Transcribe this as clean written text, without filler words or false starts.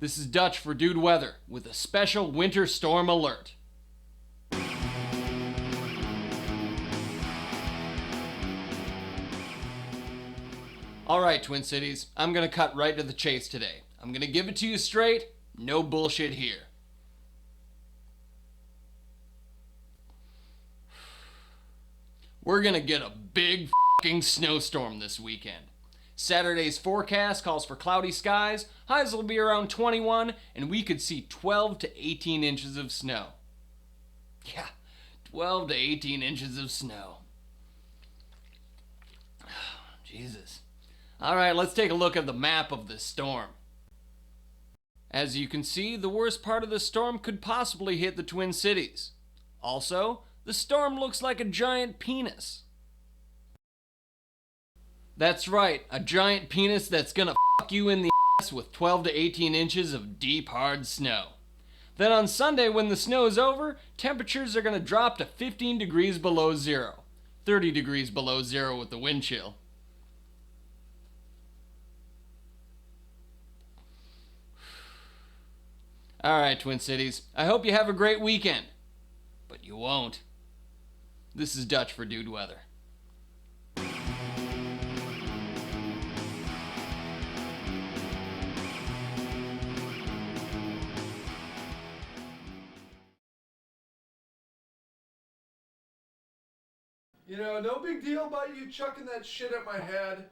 This is Dutch for Dude Weather with a special winter storm alert. Alright, Twin Cities, I'm gonna cut right to the chase today. I'm gonna give it to you straight, no bullshit here. We're gonna get a big f***ing snowstorm this weekend. Saturday's forecast calls for cloudy skies, highs will be around 21, and we could see 12 to 18 inches of snow. Yeah, 12 to 18 inches of snow. Jesus. Alright, let's take a look at the map of this storm. As you can see, the worst part of the storm could possibly hit the Twin Cities. Also, the storm looks like a giant penis. That's right, a giant penis that's gonna fuck you in the ass with 12 to 18 inches of deep, hard snow. Then on Sunday, when the snow is over, temperatures are gonna drop to 15 degrees below zero. 30 degrees below zero with the wind chill. Alright, Twin Cities, I hope you have a great weekend. But you won't. This is Dutch for Dude Weather. You know, no big deal about you chucking that shit at my head.